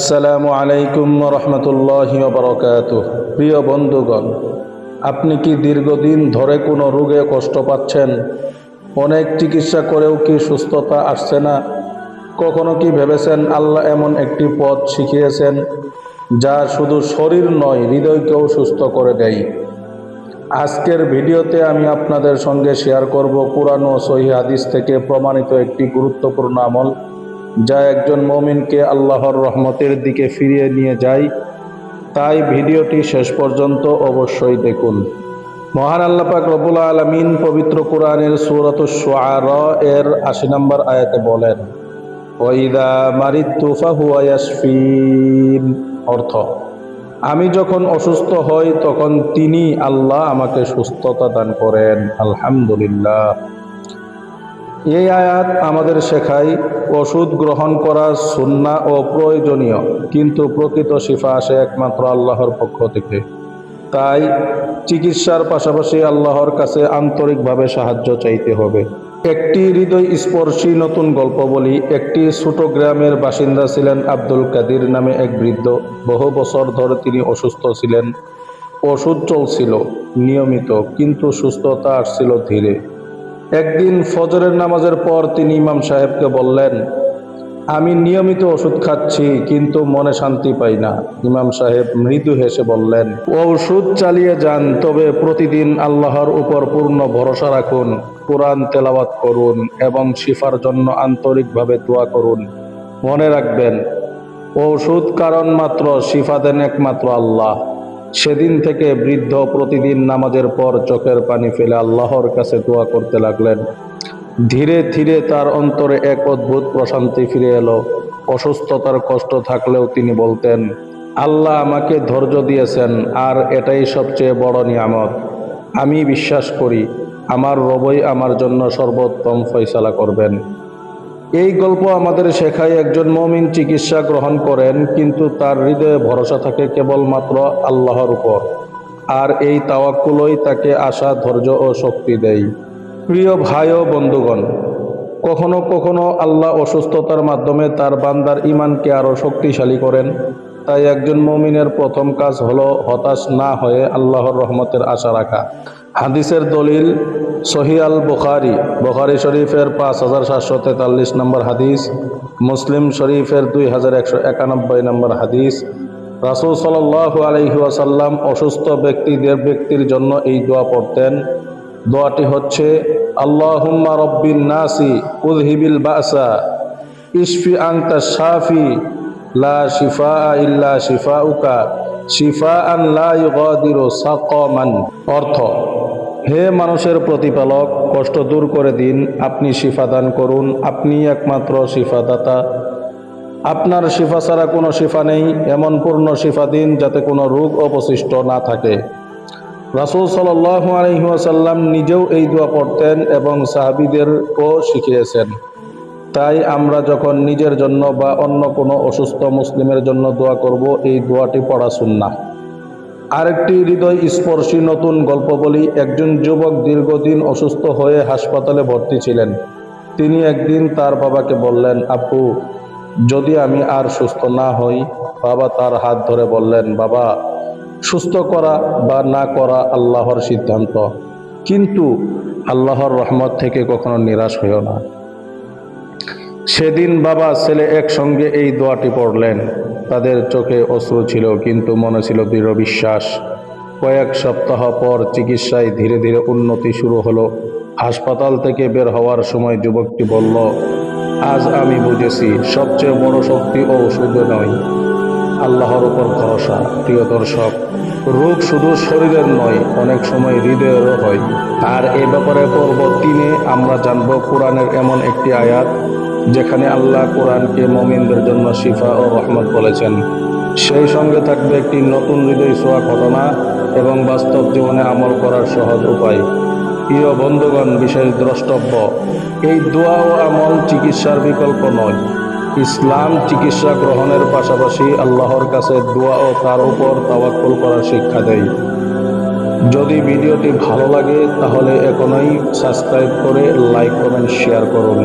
আসসালামু আলাইকুম রহমতুল্লাহি ওয়া বারাকাতুহু। প্রিয় বন্ধুগণ, আপনি কি দীর্ঘদিন ধরে কোনো রোগে কষ্ট পাচ্ছেন? অনেক চিকিৎসা করেও কি সুস্থতা আসছে না? কখনো কি ভেবেছেন আল্লাহ এমন একটি পথ শিখিয়েছেন যা শুধু শরীর নয়, হৃদয়কেও সুস্থ করে দেয়? আজকের ভিডিওতে আমি আপনাদের সঙ্গে শেয়ার করব কুরআন ও সহিহ হাদিস থেকে প্রমাণিত একটি গুরুত্বপূর্ণ আমল, যা একজন মুমিনকে আল্লাহর রহমতের দিকে ফিরিয়ে নিয়ে যায়। তাই ভিডিওটি শেষ পর্যন্ত অবশ্যই দেখুন। মহান আল্লাহ পাক রব্বুল আলামিন পবিত্র কুরআনের সূরাতুশ শুআরা এর ৮০ নম্বর আয়াতে বলেন, ওয়াইদা মারিদতু ফাহুয়া ইয়াশফিন। অর্থ, আমি যখন অসুস্থ হই তখন তিনি আল্লাহ আমাকে সুস্থতা দান করেন। আলহামদুলিল্লাহ। এই আয়াত আমাদের শেখায় ওষুধ গ্রহণ করা সুন্নাহ ও প্রয়োজনীয়, কিন্তু প্রকৃত শিফা আসে একমাত্র আল্লাহর পক্ষ থেকে। তাই চিকিৎসার পাশাপাশি আল্লাহর কাছে আন্তরিকভাবে সাহায্য চাইতে হবে। একটি হৃদয় স্পর্শী নতুন গল্প বলি। একটি ছোট গ্রামের বাসিন্দা ছিলেন আব্দুল কাদির নামে এক বৃদ্ধ। বহু বছর ধরে তিনি অসুস্থ ছিলেন। ওষুধ চলছিল নিয়মিত, কিন্তু সুস্থতা আসছিল ধীরে। একদিন ফজরের নামাজের পর তিনি ইমাম সাহেবকে বললেন, আমি নিয়মিত ওষুধ খাচ্ছি, কিন্তু মনে শান্তি পাই না। ইমাম সাহেব মৃদু হেসে বললেন, ওষুধ চালিয়ে যান, তবে প্রতিদিন আল্লাহর উপর পূর্ণ ভরসা রাখুন, কুরআন তেলাওয়াত করুন এবং শিফার জন্য আন্তরিকভাবে দোয়া করুন। মনে রাখবেন, ওষুধ কারণ মাত্র, শিফা দেন একমাত্র আল্লাহ। সেদিন থেকে বৃদ্ধ প্রতিদিন নামাজের পর চোখের পানি ফেলে আল্লাহর কাছে দোয়া করতে লাগলেন। ধীরে ধীরে তার অন্তরে এক অদ্ভুত প্রশান্তি ফিরে এলো। অসুস্থতার কষ্ট থাকলেও তিনি বলতেন, আল্লাহ আমাকে ধৈর্য দিয়েছেন, আর এটাই সবচেয়ে বড় নিয়ামত। আমি বিশ্বাস করি আমার রবই আমার জন্য সর্বোত্তম ফয়সালা করবেন। এই গল্প আমাদের শেখায় একজন মুমিন চিকিৎসা গ্রহণ করেন, কিন্তু তার হৃদয়ে ভরসা থাকে কেবলমাত্র আল্লাহর উপর, আর এই তাওয়াক্কুলই তাকে আশা, ধৈর্য ও শক্তি দেয়। প্রিয় ভাই ও বন্ধুগণ, কখনো কখনো আল্লাহ অসুস্থতার মাধ্যমে তার বান্দার ঈমানকে আরও শক্তিশালী করেন। তাই একজন মুমিনের প্রথম কাজ হলো হতাশ না হয়ে আল্লাহর রহমতের আশা রাখা। হাদিসের দলিল সহিহ আল বুখারী শরীফের 5743 নম্বর হাদিস, মুসলিম শরীফের 2191 নম্বর হাদিস। রাসূল সাল্লাল্লাহু আলাইহি ওয়াসাল্লাম অসুস্থ ব্যক্তির জন্য এই দোয়া পড়তেন। দোয়াটি হচ্ছে, আল্লাহুম্মা রব্বিন নাসি উযহিবিল বাসা ইশফি আনতা শাফি লা শিফাআ ইল্লা শিফাউকা শিফাআন লা ইউগাদিরু সাকামান। অর্থ, হে মানুষের প্রতিপালক, কষ্ট দূর করে দিন, আপনি শিফা দান করুন, আপনি একমাত্র শিফাদাতা। আপনার শিফা ছাড়া কোনো শিফা নেই, এমন পূর্ণ শিফা দিন যাতে কোনো রোগ অবশিষ্ট না থাকে। রাসূল সাল্লাল্লাহু আলাইহি ওয়াসাল্লাম নিজেও এই দোয়া পড়তেন এবং সাহাবীদেরও শিখিয়েছেন। তাই আমরা যখন নিজের জন্য বা অন্য কোনো অসুস্থ মুসলিমের জন্য দোয়া করব, এই দোয়াটি পড়া সুন্নাহ। আরেকটি হৃদয় স্পর্শী নতুন গল্প বলি। একজন যুবক দীর্ঘদিন অসুস্থ হয়ে হাসপাতালে ভর্তি ছিলেন। তিনি একদিন তার বাবাকে বললেন, আব্বু, যদি আমি আর সুস্থ না হই। বাবা তার হাত ধরে বললেন, বাবা, সুস্থ করা বা না করা আল্লাহর সিদ্ধান্ত, কিন্তু আল্লাহর রহমত থেকে কখনো নিরাশ হইও না। সেদিন বাবা ছেলে একসঙ্গে এই দোয়াটি পড়লেন। তাদের চোখে অশ্রু ছিল, কিন্তু মনে ছিল দৃঢ় বিশ্বাস। কয়েক সপ্তাহ পর চিকিৎসায় ধীরে ধীরে উন্নতি শুরু হলো। হাসপাতাল থেকে বের হওয়ার সময় যুবকটি বলল, আজ আমি বুঝেছি সবচেয়ে বড় শক্তি ওষুধে নয়, আল্লাহর উপর ভরসা। প্রিয় দর্শক, রোগ শুধু শরীরের নয়, অনেক সময় হৃদয়েরও হয়। আর এ ব্যাপারে পর্ব 3-এ আমরা জানব কোরআনের এমন একটি আয়াত যেখানে আল্লাহ কোরআনকে মুমিনদের জন্য শিফা ও রহমত বলেছেন। সেই সঙ্গে থাকবে একটি নতুন হৃদয় ছোঁয়া ঘটনা এবং বাস্তব জীবনে আমল করার সহজ উপায়। প্রিয় বন্ধুগণ, বিশেষ দ্রষ্টব্য, এই দোয়া ও আমল চিকিৎসার বিকল্প নয়। ইসলাম চিকিৎসা গ্রহণের পাশাপাশি আল্লাহর কাছে দোয়া ও তার উপর তাওয়াক্কুল করার শিক্ষা দেয়। যদি ভিডিওটি ভালো লাগে তাহলে এখনই সাবস্ক্রাইব করে লাইক, কমেন্ট, শেয়ার করুন।